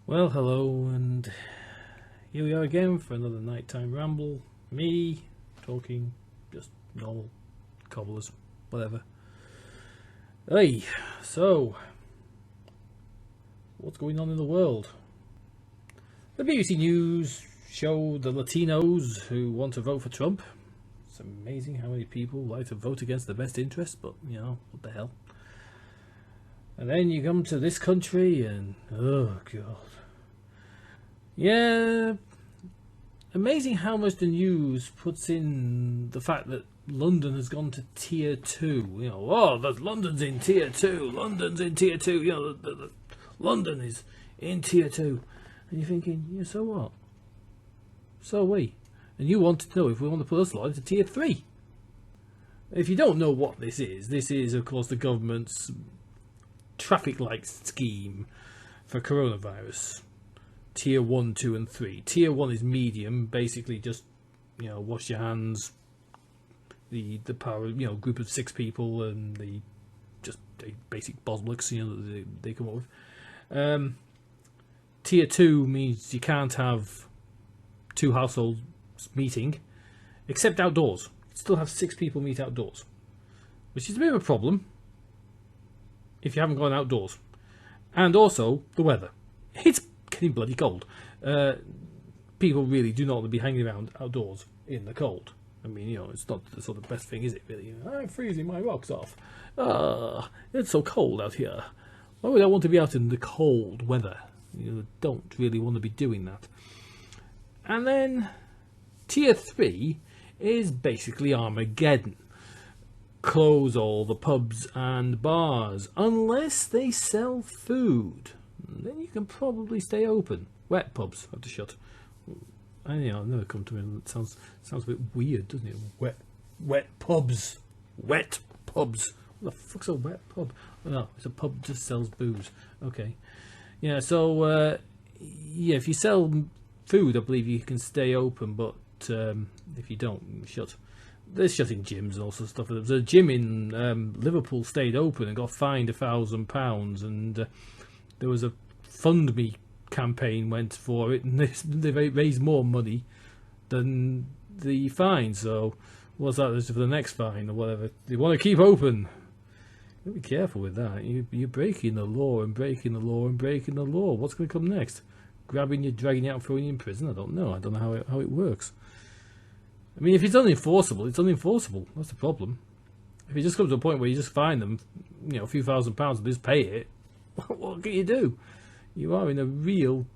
Well, hello, and here we are again for another nighttime ramble. Me talking, just normal cobblers, whatever. Hey, so what's going on in the world? The BBC News showed the Latinos who want to vote for Trump. It's amazing how many people like to vote against the best interests, but you know, what the hell. And then you come to this country and, oh god. Yeah, amazing how much the news puts in the fact that London has gone to tier 2. You know, London's in tier 2, London's in tier 2, you know, London is in tier 2. And you're thinking, yeah, so what? So are we. And you want to know if we want to put us lot into tier 3. If you don't know what this is, of course, the government's traffic light scheme for coronavirus. Tier 1, 2 and 3. Tier 1 is medium, basically just, you know, wash your hands, the power, you know, group of 6 people and the just basic boslicks, you know, that they come up with. Tier 2 means you can't have 2 households meeting, except outdoors. You still have 6 people meet outdoors, which is a bit of a problem if you haven't gone outdoors. And also the weather. It's getting bloody cold. People really do not want to be hanging around outdoors in the cold. I mean, you know, it's not the sort of best thing, is it, really? I'm freezing my rocks off. It's so cold out here. Why would I want to be out in the cold weather? You don't really want to be doing that. And then tier 3 is basically Armageddon. Close all the pubs and bars unless they sell food. Then you can probably stay open. Wet pubs have to shut. I know, I've never come to it. It sounds a bit weird, doesn't it? Wet pubs. Wet pubs. What the fuck's a wet pub? Oh, no, it's a pub that just sells booze. Okay. Yeah, so yeah, if you sell food, I believe you can stay open, but if you don't, shut. They're shutting gyms and all sorts of stuff. There was a gym in Liverpool stayed open and got fined £1,000, and there was a fund me campaign went for it, and they raised more money than the fine. So what's that for the next fine or whatever? They want to keep open. You be careful with that. You're breaking the law and breaking the law and breaking the law. What's going to come next? Grabbing you, dragging you out, and throwing you in prison? I don't know. I don't know how it works. I mean, if it's unenforceable, it's unenforceable. That's the problem. If it just comes to a point where you just fine them, you know, a few £1,000s and just pay it, what can you do? You are in a real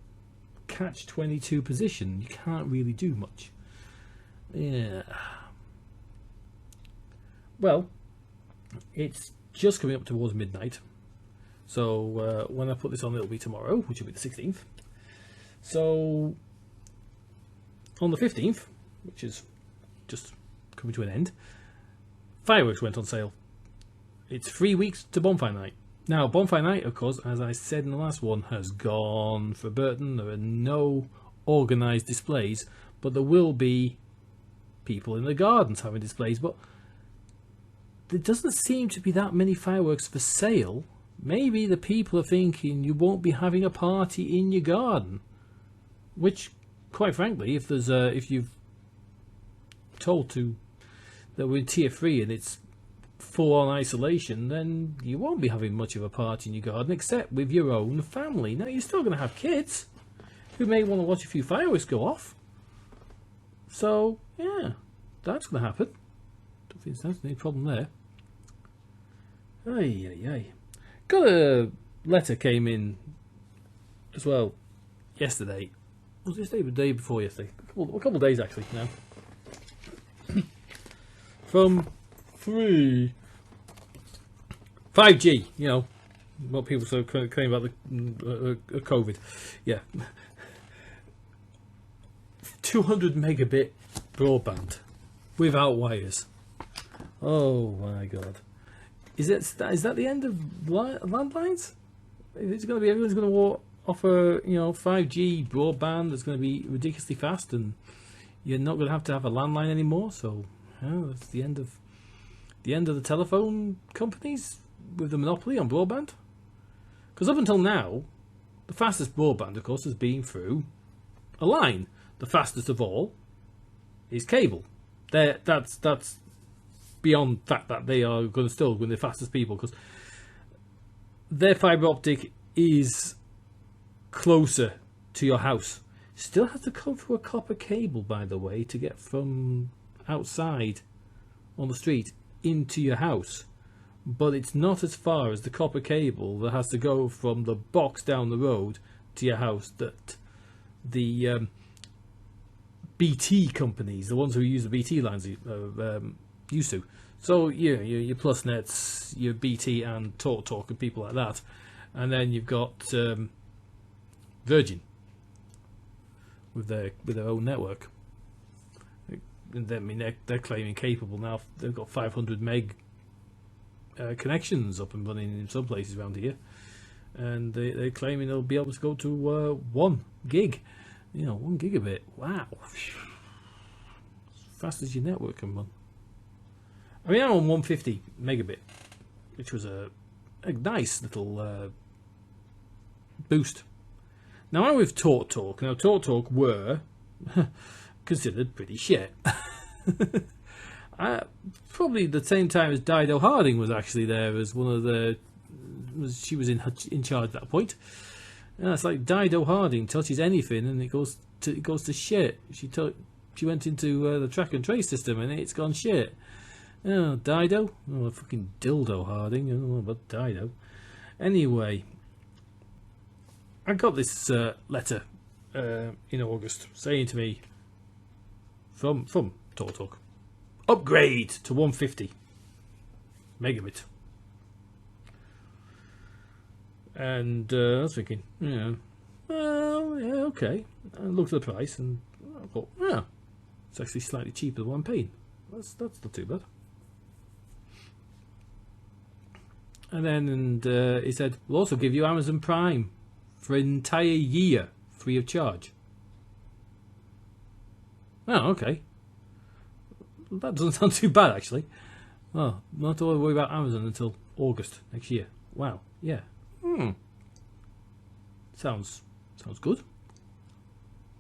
catch-22 position. You can't really do much. Yeah. Well, it's just coming up towards midnight. So when I put this on, it'll be tomorrow, which will be the 16th. So on the 15th, which is just coming to an end, fireworks went on sale. It's 3 weeks to bonfire night. Now, bonfire night, of course, as I said in the last one, has gone for Burton. There are no organised displays, but there will be people in the gardens having displays. But there doesn't seem to be that many fireworks for sale. Maybe the people are thinking you won't be having a party in your garden, which, quite frankly, if you've told to that we're in tier 3 and it's full-on isolation, then you won't be having much of a party in your garden except with your own family. Now, you're still going to have kids who may want to watch a few fireworks go off. So, yeah, that's going to happen. Don't think there's any problem there. Ay. Got a letter came in as well yesterday. Was it the day before yesterday? A couple of days actually now. From 5G, you know, what people so claim about the COVID. Yeah. 200 megabit broadband without wires. Oh my god. Is that the end of landlines? It's going to be, everyone's going to offer, you know, 5G broadband that's going to be ridiculously fast, and you're not going to have a landline anymore. So, that's the end of the telephone companies with the monopoly on broadband. Because up until now, The fastest broadband, of course, has been through a line. The fastest of all is cable. That's beyond the fact that they are going to still win the fastest people, because their fibre optic is closer to your house. Still has to come through a copper cable, by the way, to get from outside on the street into your house. But it's not as far as the copper cable that has to go from the box down the road to your house that the BT companies, the ones who use the BT lines, used to. So yeah, your PlusNets, your BT and TalkTalk and people like that, and then you've got Virgin with their own network. And I mean, they're claiming capable now. They've got 500 meg connections up and running in some places around here, and they're claiming they'll be able to go to 1 gig. 1 gigabit. Wow, as fast as your network can run. I mean, I'm on 150 megabit, which was a nice little boost. Now I'm with TalkTalk. Now TalkTalk were considered pretty shit. Probably the same time as Dido Harding was actually there as one of the. She was in charge at that point. It's like Dido Harding touches anything and it goes to shit. She went into the track and trace system and it's gone shit. Oh, Dido? Oh, fucking dildo Harding. I don't know about Dido. Anyway, I got this letter in August saying to me from TalkTalk, upgrade to 150 megabit. And I was thinking, well, yeah, okay. I looked at the price and I thought, yeah, it's actually slightly cheaper than what I'm paying. That's not too bad. And then he said, we'll also give you Amazon Prime for an entire year free of charge. Oh, okay. That doesn't sound too bad, actually. Oh, not to worry about Amazon until August next year. Wow, yeah. Sounds good.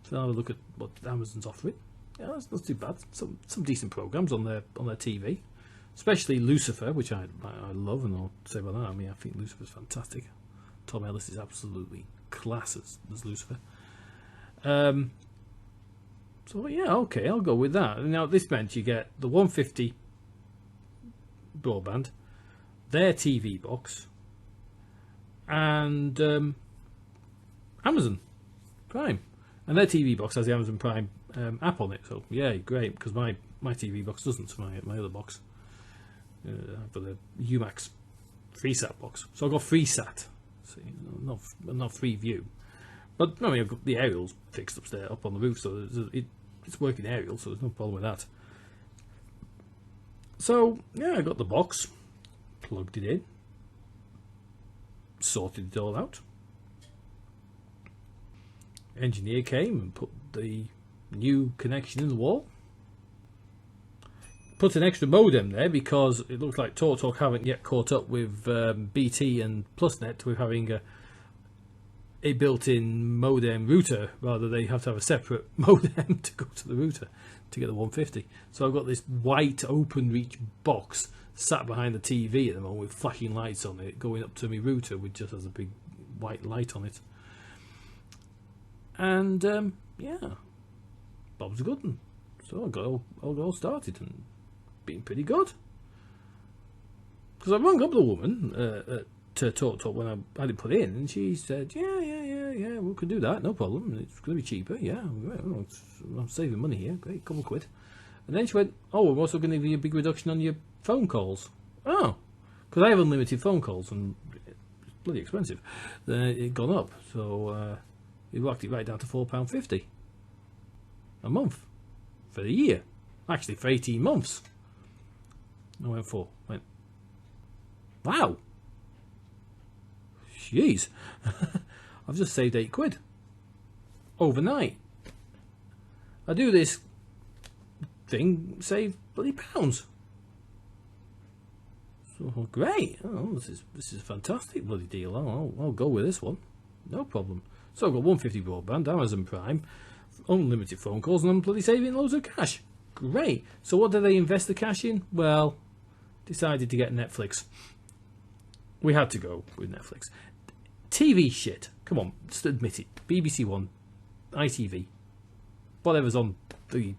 So I'll have a look at what Amazon's offering. Yeah, that's not too bad. Some decent programs on their TV, especially Lucifer, which I love, and I'll say about that. I mean, I think Lucifer's fantastic. Tom Ellis is absolutely class as Lucifer. So yeah, okay, I'll go with that. Now this meant you get the 150 broadband, their TV box, and Amazon Prime, and their TV box has the Amazon Prime app on it. So yeah, great, because my TV box doesn't. My other box, for the Umax FreeSat box. So I've got FreeSat, so, not Freeview. But I mean, I've got the aerials fixed upstairs, up on the roof, so it's working aerial, so there's no problem with that. So yeah, I got the box, plugged it in, sorted it all out. Engineer came and put the new connection in the wall. Put an extra modem there because it looks like TalkTalk haven't yet caught up with BT and PlusNet with having a built-in modem router. Rather, they have to have a separate modem to go to the router to get the 150. So I've got this white OpenReach box sat behind the TV at the moment with flashing lights on it, going up to my router, which just has a big white light on it. And yeah, Bob's a good one. So I got all started and been pretty good. Because I rang up the woman to TalkTalk when I had it put in, and she said, yeah, we can do that, no problem. It's going to be cheaper. Yeah, I'm saving money here. Great, couple of quid. And then she went, oh, we're also going to give you a big reduction on your phone calls. Oh, because I have unlimited phone calls and it's bloody expensive. Then it gone up, so it worked it right down to £4.50 a month for the year. Actually, for 18 months. I went, wow. Jeez. I've just saved £8 overnight. I do this thing, save bloody pounds. So great. Oh, this is a fantastic bloody deal. I'll go with this one. no problem. So I've got 150 broadband, Amazon Prime, unlimited phone calls, and I'm bloody saving loads of cash. Great. So what do they invest the cash in? Well, decided to get Netflix. We had to go with Netflix. TV shit. Come on, just admit it. BBC One, ITV, whatever's on the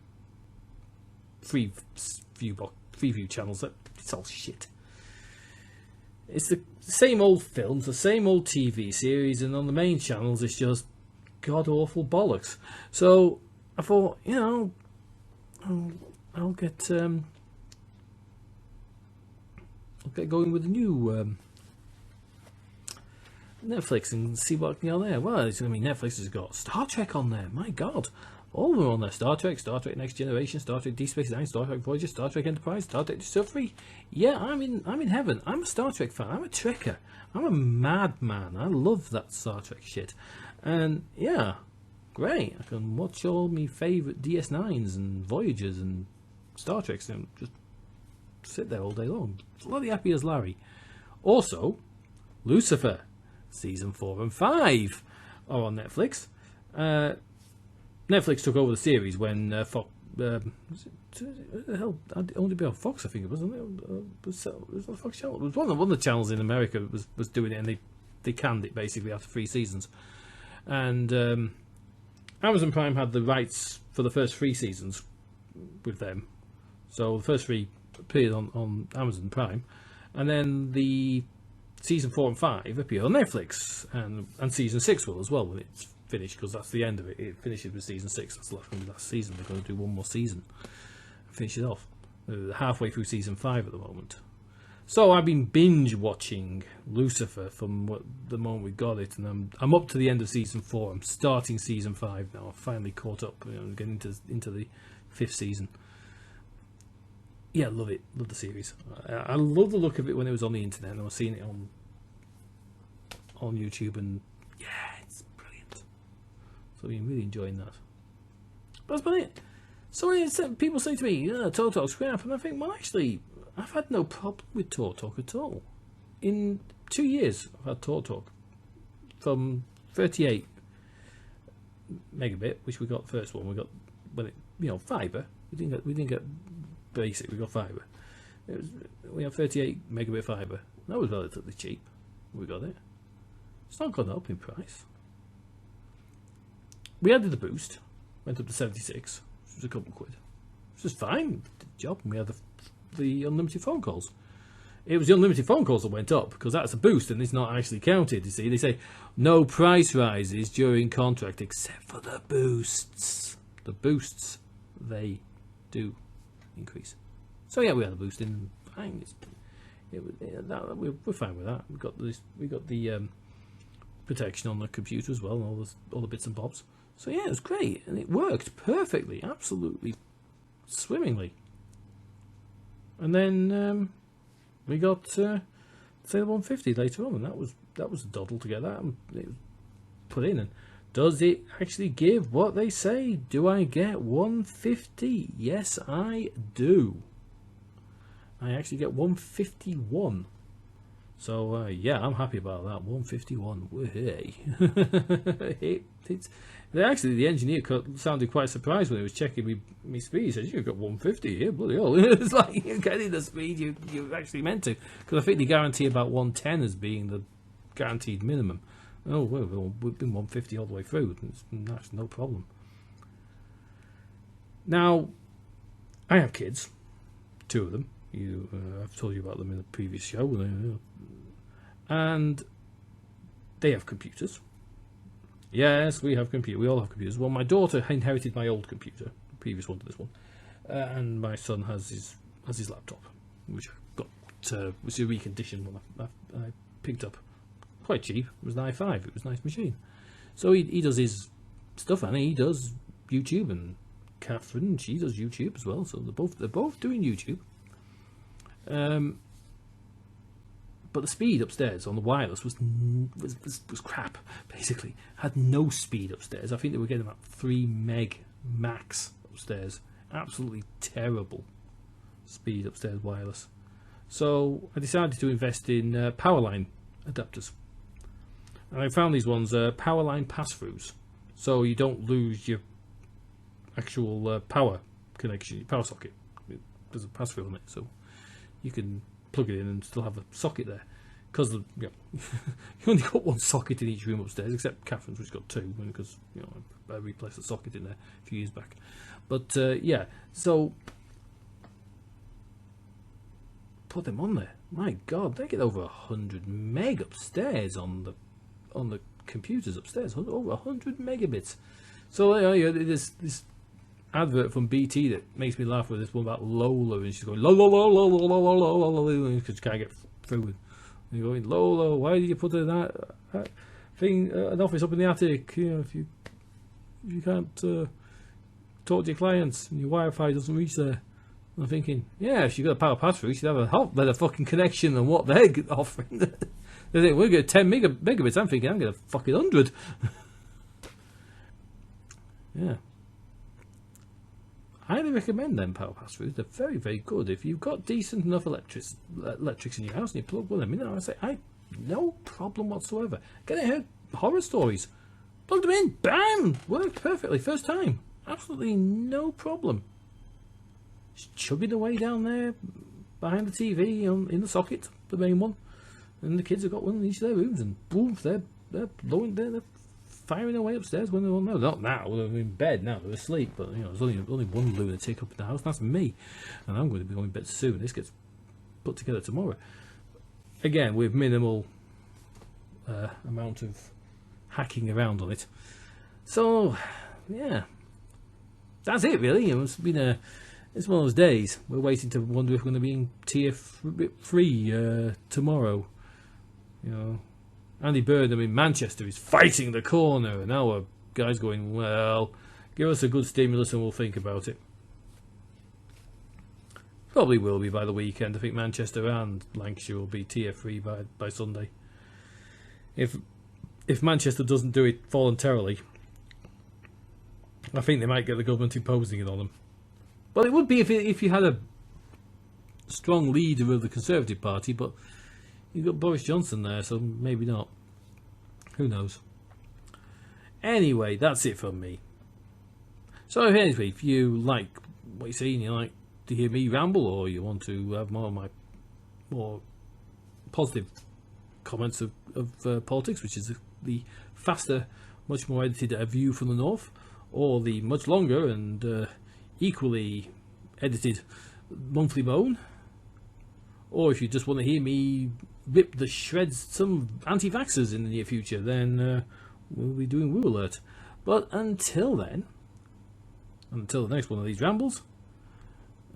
Freeview channels, it's all shit. It's the same old films, the same old TV series, and on the main channels it's just god awful bollocks. So I thought, you know, I'll get going with the new Netflix and see what can be on there. Well, it's going to be Netflix has got Star Trek on there. My God, all of them are on there. Star Trek Next Generation, Star Trek Deep Space Nine, Star Trek Voyager, Star Trek Enterprise, Star Trek Discovery. Yeah, I'm in heaven. I'm a Star Trek fan. I'm a Trekker. I'm a madman. I love that Star Trek shit. And yeah, great. I can watch all my favourite DS9s and Voyagers and Star Treks and just sit there all day long. Bloody happy as Larry. Also, Lucifer. Season 4 and 5 are on Netflix. Netflix took over the series when Fox. Only be on Fox, I think it was. It was on Fox channel. It was one of the channels in America was doing it, and they canned it basically after 3 seasons. And Amazon Prime had the rights for the first 3 seasons with them, so the first 3 appeared on Amazon Prime, and then the Season 4 and 5 appear on Netflix, and Season 6 will as well when it's finished, because that's the end of it. It finishes with Season 6. That's left from the last season. They're going to do one more season and finish it off. They're halfway through Season 5 at the moment. So I've been binge watching Lucifer from the moment we got it, and I'm up to the end of Season 4. I'm starting Season 5 now. I've finally caught up. I'm getting into the 5th season. Yeah, love it. Love the series. I love the look of it when it was on the internet, and I was seeing it on YouTube, and yeah, it's brilliant. So I've been really enjoying that. But that's about it. So people say to me, Talk Talk's crap, and I think, well, actually, I've had no problem with Talk Talk at all. In 2 years, I've had Talk Talk from 38 megabit, which we got the first one. We got fibre. We didn't get basic. We got fibre. We have 38 megabit fibre. That was relatively cheap. We got it. It's not gone up in price. We added the boost, went up to 76, which was a couple of quid. Which was fine, did the job, and we had the unlimited phone calls. It was the unlimited phone calls that went up, because that's a boost and it's not actually counted, you see. They say no price rises during contract except for the boosts. The boosts, they do increase. So yeah, we had a boost in. Fine. We're fine with that. We got the protection on the computer as well, and all the bits and bobs. So yeah, it was great, and it worked perfectly, absolutely swimmingly. And then we got Citylife2050 later on, and that was a doddle to get that put in. And does it actually give what they say? Do I get 150? Yes, I do. I actually get 151. So yeah, I'm happy about that. 151. Hey. The engineer sounded quite surprised when he was checking me speed. He said, "You've got 150 here, bloody hell!" It's like you're getting the speed you actually meant to, because I think they guarantee about 110 as being the guaranteed minimum. Oh, well, we've been 150 all the way through. That's no problem. Now, I have kids, 2 of them. I've told you about them in the previous show, and they have computers. Yes, we have computers. We all have computers. Well, my daughter inherited my old computer, the previous one to this one, and my son has his laptop, which I got, which is a reconditioned one I picked up. Quite cheap. It was an i5. It was a nice machine. So he does his stuff, and he does YouTube, and Catherine, she does YouTube as well. So they're both doing YouTube. But the speed upstairs on the wireless was crap. Basically, had no speed upstairs. I think they were getting about 3 meg max upstairs. Absolutely terrible speed upstairs wireless. So I decided to invest in Powerline Adapters. And I found these ones Powerline pass-throughs, so you don't lose your actual power connection, your power socket. There's a pass-through on it, so you can plug it in and still have a socket there. Because you only got one socket in each room upstairs, except Catherine's, which got two, because I replaced the socket in there a few years back. But yeah, so put them on there. My God, they get over 100 meg upstairs on the computers upstairs. Over 100 megabits. So there's this advert from BT that makes me laugh with this one about Lola, and she's going Lola, because she can't get through. And you're going, Lola, why did you put that thing, an office up in the attic? If you can't talk to your clients and your Wi-Fi doesn't reach there. I'm thinking, yeah, if you've got a power pass-through, you should have a better fucking connection than what they're offering. They think, we're going to 10 megabits. I'm thinking, I'm going to fucking 100. Yeah. I highly recommend them power pass-throughs. They're very, very good. If you've got decent enough electrics in your house and you plug one of them in, I say, no problem whatsoever. Getting heard horror stories. Plugged them in, bam! Worked perfectly, first time. Absolutely no problem. Just chugging away down there behind the TV in the socket, the main one. And the kids have got one in each of their rooms, and boom, they're firing away upstairs when they're not now, they're in bed now, they're asleep, but there's only one lunatic up in the house, and that's me, and I'm going to be going to bed soon. This gets put together tomorrow, again with minimal amount of hacking around on it. So yeah, that's it really. It's been it's one of those days. We're waiting to wonder if we're going to be in tier 3 tomorrow. Andy Burnham in Manchester is fighting the corner, and our guy's going, well, give us a good stimulus and we'll think about it. Probably will be by the weekend. I think Manchester and Lancashire will be tier 3 by Sunday. If Manchester doesn't do it voluntarily, I think they might get the government imposing it on them. Well, it would be if you had a strong leader of the Conservative Party, but you've got Boris Johnson there, so maybe not. Who knows? Anyway, that's it from me. So anyway, if you like what you see and you like to hear me ramble, or you want to have more of my more positive comments of politics, which is the faster, much more edited View from the North, or the much longer and equally edited Monthly Moan, or if you just want to hear me rip the shreds some anti-vaxxers in the near future, then we'll be doing Woo Alert. But until then, until the next one of these rambles,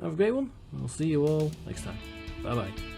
have a great one. I'll see you all next time. Bye bye.